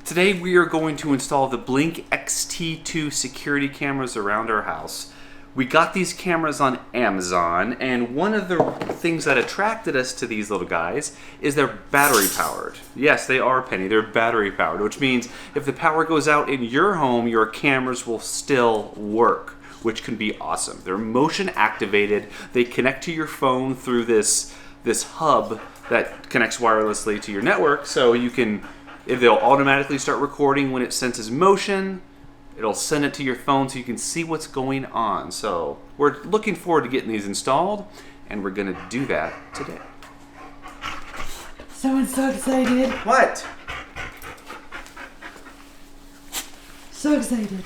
Today we are going to install the Blink XT2 security cameras around our house. We got these cameras on Amazon, and one of the things that attracted us to these little guys is they're battery powered. Yes, they are, Penny, they're battery powered, which means if the power goes out in your home, your cameras will still work, which can be awesome. They're motion activated. They connect to your phone through this hub that connects wirelessly to your network, so they'll automatically start recording when it senses motion. It'll send it to your phone so you can see what's going on. So we're looking forward to getting these installed, and we're gonna do that today. Someone's so excited. What? So excited.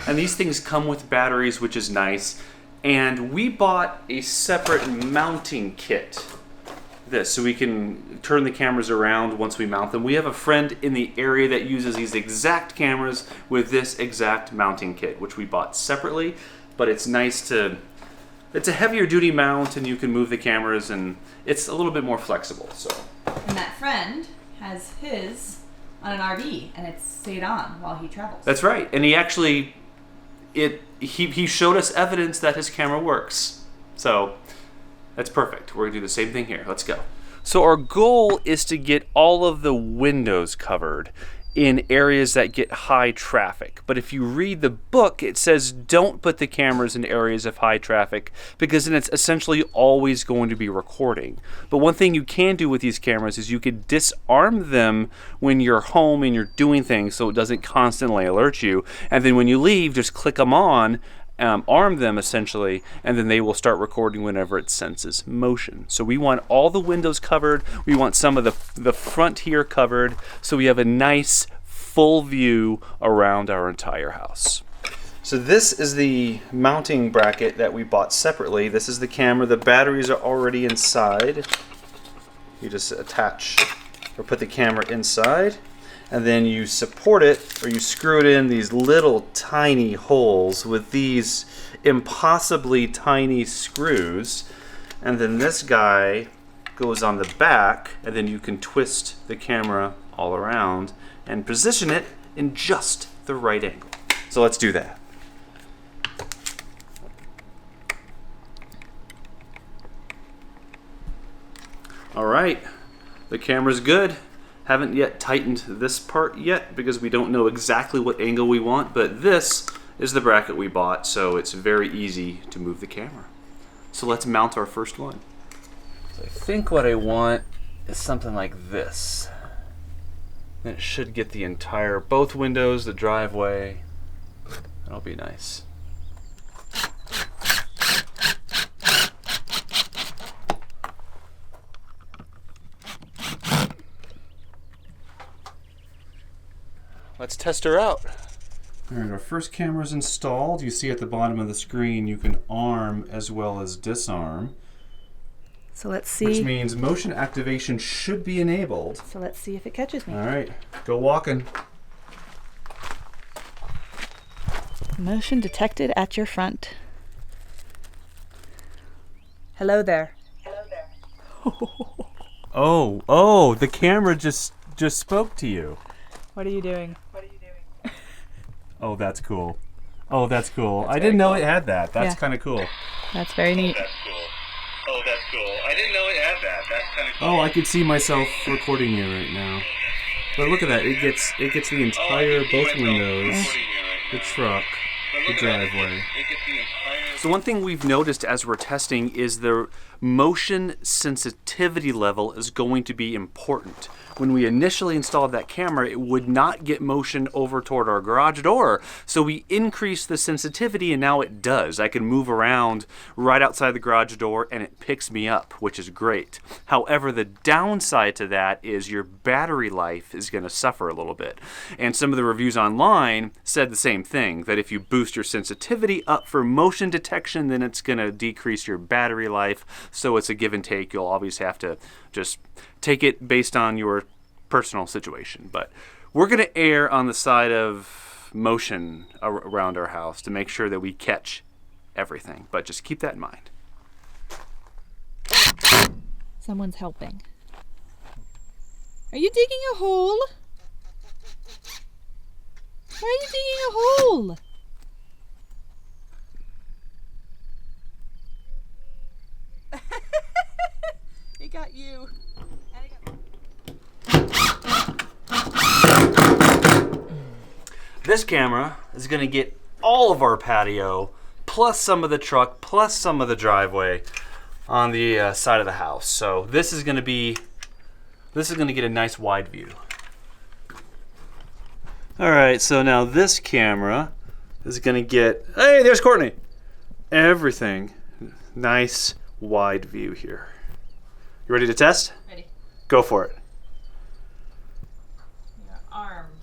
And these things come with batteries, which is nice. And we bought a separate mounting kit. So we can turn the cameras around once we mount them. We have a friend in the area that uses these exact cameras with this exact mounting kit, which we bought separately, but it's nice it's a heavier duty mount, and you can move the cameras, and it's a little bit more flexible. So. And that friend has his on an RV, and it's stayed on while he travels. That's right, and he actually, he showed us evidence that his camera works. So. That's perfect. We're going to do the same thing here. Let's go. So our goal is to get all of the windows covered in areas that get high traffic. But if you read the book, it says don't put the cameras in areas of high traffic, because then it's essentially always going to be recording. But one thing you can do with these cameras is you can disarm them when you're home and you're doing things so it doesn't constantly alert you. And then when you leave, just click them on, arm them essentially, and then they will start recording whenever it senses motion. So we want all the windows covered. We want some of the front here covered, so we have a nice full view around our entire house. So this is the mounting bracket that we bought separately. This is the camera. The batteries are already inside. You just attach or put the camera inside, and then you support it, or you screw it in these little tiny holes with these impossibly tiny screws. And then this guy goes on the back, and then you can twist the camera all around and position it in just the right angle. So let's do that. All right, the camera's good. Haven't yet tightened this part yet because we don't know exactly what angle we want, but this is the bracket we bought, so it's very easy to move the camera. So let's mount our first one. So I think what I want is something like this. And it should get the both windows, the driveway. That'll be nice. Let's test her out. All right, our first camera's installed. You see at the bottom of the screen you can arm as well as disarm. So let's see. Which means motion activation should be enabled. So let's see if it catches me. All right, go walking. Motion detected at your front. Hello there. Hello there. Oh, the camera just spoke to you. What are you doing? Oh, that's cool. Oh, that's cool. That's I didn't know cool. it had that. That's Yeah. kind of cool. That's very neat. Oh, that's cool. I didn't know it had that. That's kind of cool. Oh, I could see myself recording you right now. But look at that. It gets the entire both windows, the truck, the driveway. So one thing we've noticed as we're testing is the motion sensitivity level is going to be important. When we initially installed that camera, it would not get motion over toward our garage door. So we increased the sensitivity, and now it does. I can move around right outside the garage door and it picks me up, which is great. However, the downside to that is your battery life is going to suffer a little bit. And some of the reviews online said the same thing, that if you boost your sensitivity up for motion detection, then it's going to decrease your battery life. So it's a give and take. You'll always have to just take it based on your personal situation. But we're going to err on the side of motion around our house to make sure that we catch everything. But just keep that in mind. Someone's helping. Are you digging a hole? Why are you digging a hole? It got you. This camera is going to get all of our patio, plus some of the truck, plus some of the driveway on the side of the house. So this is going to get a nice wide view. All right, so now this camera is going to get, hey, there's Courtney. Everything. Nice wide view here. You ready to test? Ready. Go for it. You're armed.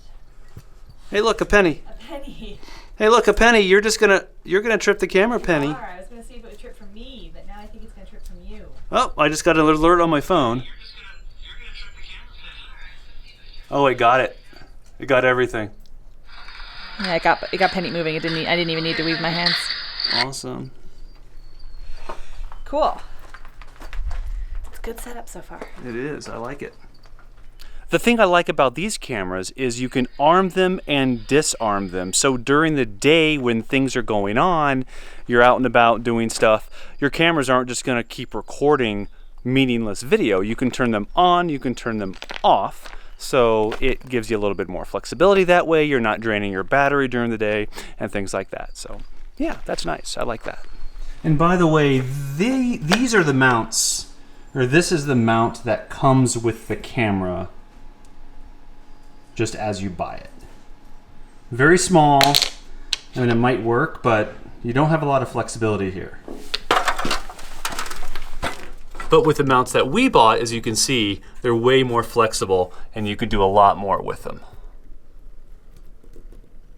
Hey, look, a penny. A penny. Hey, look, a penny. You're gonna trip the camera, Penny. I was gonna see if it would trip from me, but now I think it's gonna trip from you. Oh, I just got an alert on my phone. Oh, it got it. It got everything. Yeah, it got Penny moving. I didn't even need to weave my hands. Awesome. Cool. It's a good setup so far. It is. I like it. The thing I like about these cameras is you can arm them and disarm them. So during the day when things are going on, you're out and about doing stuff, your cameras aren't just going to keep recording meaningless video. You can turn them on, you can turn them off. So it gives you a little bit more flexibility that way. You're not draining your battery during the day and things like that. So yeah, that's nice. I like that. And by the way, these are the mounts, or this is the mount that comes with the camera just as you buy it. Very small, I mean, it might work, but you don't have a lot of flexibility here. But with the mounts that we bought, as you can see, they're way more flexible and you can do a lot more with them.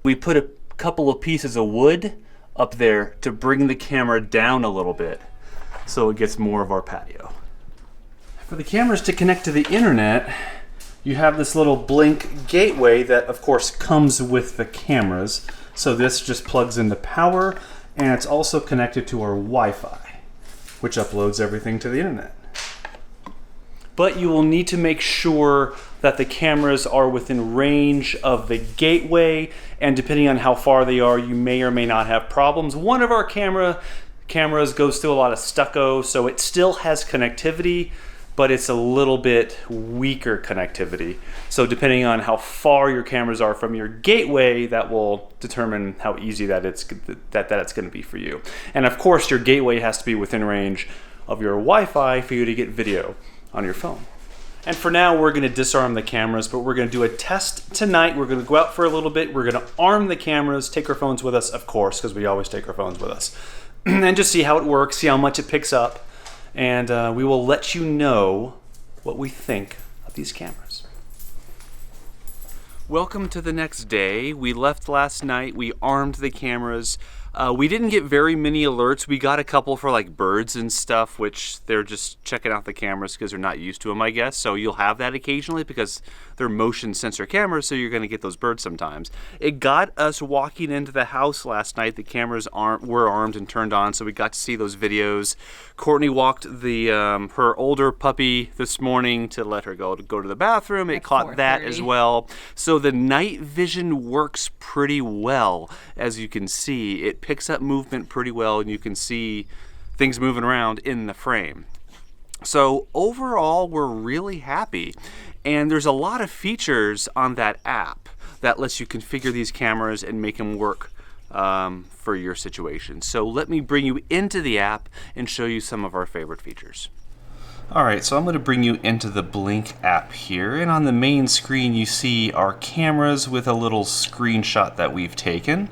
We put a couple of pieces of wood up there to bring the camera down a little bit so it gets more of our patio. For the cameras to connect to the internet, you have this little Blink gateway that of course comes with the cameras. So this just plugs into power, and it's also connected to our Wi-Fi, which uploads everything to the internet. But you will need to make sure that the cameras are within range of the gateway, and depending on how far they are, you may or may not have problems. One of our cameras goes through a lot of stucco, so it still has connectivity, but it's a little bit weaker connectivity. So depending on how far your cameras are from your gateway, that will determine how easy that it's gonna be for you. And of course, your gateway has to be within range of your Wi-Fi for you to get video on your phone. And for now, we're gonna disarm the cameras, but we're gonna do a test tonight. We're gonna go out for a little bit. We're gonna arm the cameras, take our phones with us, of course, because we always take our phones with us, and just see how it works, see how much it picks up. And we will let you know what we think of these cameras. Welcome to the next day. We left last night, we armed the cameras. We didn't get very many alerts. We got a couple for like birds and stuff, which they're just checking out the cameras because they're not used to them, I guess. So you'll have that occasionally because they're motion sensor cameras, so you're gonna get those birds sometimes. It got us walking into the house last night. The cameras were armed and turned on, so we got to see those videos. Courtney walked her older puppy this morning to let her go to the bathroom. It caught that as well. So the night vision works pretty well, as you can see. It picks up movement pretty well, and you can see things moving around in the frame. So overall, we're really happy. And there's a lot of features on that app that lets you configure these cameras and make them work for your situation. So let me bring you into the app and show you some of our favorite features. All right, so I'm going to bring you into the Blink app here, and on the main screen you see our cameras with a little screenshot that we've taken.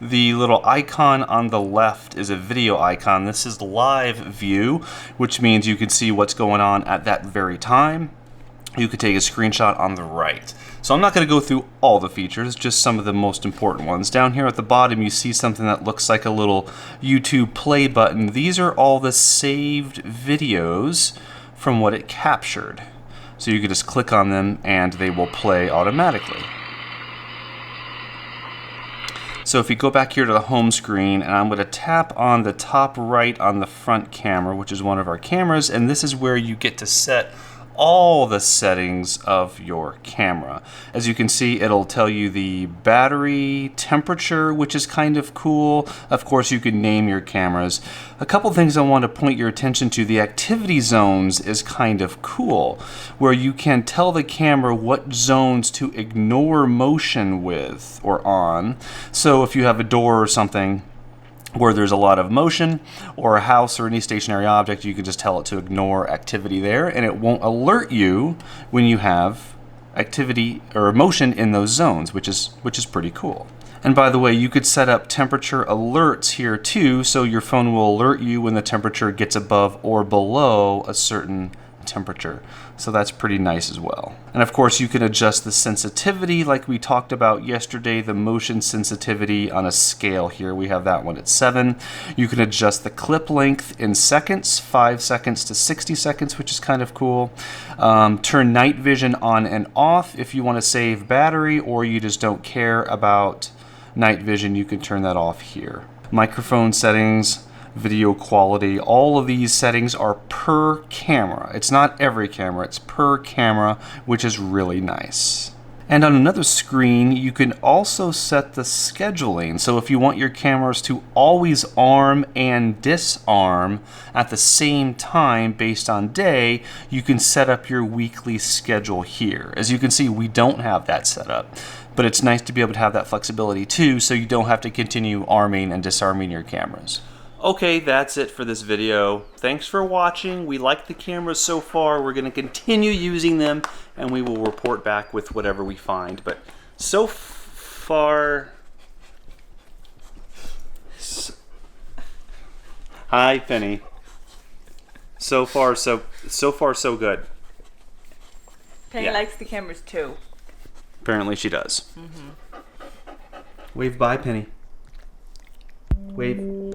The little icon on the left is a video icon. This is live view, which means you can see what's going on at that very time. You could take a screenshot on the right. So I'm not going to go through all the features, just some of the most important ones. Down here at the bottom you see something that looks like a little YouTube play button. These are all the saved videos from what it captured. So you could just click on them and they will play automatically. So if you go back here to the home screen, and I'm going to tap on the top right on the front camera, which is one of our cameras, and this is where you get to set all the settings of your camera. As you can see, it'll tell you the battery temperature, which is kind of cool. Of course, you can name your cameras. A couple things I want to point your attention to. The activity zones is kind of cool, where you can tell the camera what zones to ignore motion with or on. So if you have a door or something where there's a lot of motion, or a house or any stationary object, you can just tell it to ignore activity there, and it won't alert you when you have activity or motion in those zones, which is pretty cool. And by the way, you could set up temperature alerts here too, so your phone will alert you when the temperature gets above or below a certain temperature. So that's pretty nice as well. And of course, you can adjust the sensitivity like we talked about yesterday, the motion sensitivity on a scale here. We have that one at 7. You can adjust the clip length in seconds, 5 seconds to 60 seconds, which is kind of cool. Turn night vision on and off if you want to save battery, or you just don't care about night vision, you can turn that off here. Microphone settings, video quality, all of these settings are per camera. It's not every camera, it's per camera, which is really nice. And on another screen, you can also set the scheduling. So if you want your cameras to always arm and disarm at the same time based on day, you can set up your weekly schedule here. As you can see, we don't have that set up, but it's nice to be able to have that flexibility too, so you don't have to continue arming and disarming your cameras. Okay, that's it for this video. Thanks for watching. We like the cameras so far. We're going to continue using them, and we will report back with whatever we find. But so far... Hi, Penny. So far, so good. Penny likes the cameras too. Apparently she does. Wave bye, Penny. Wave.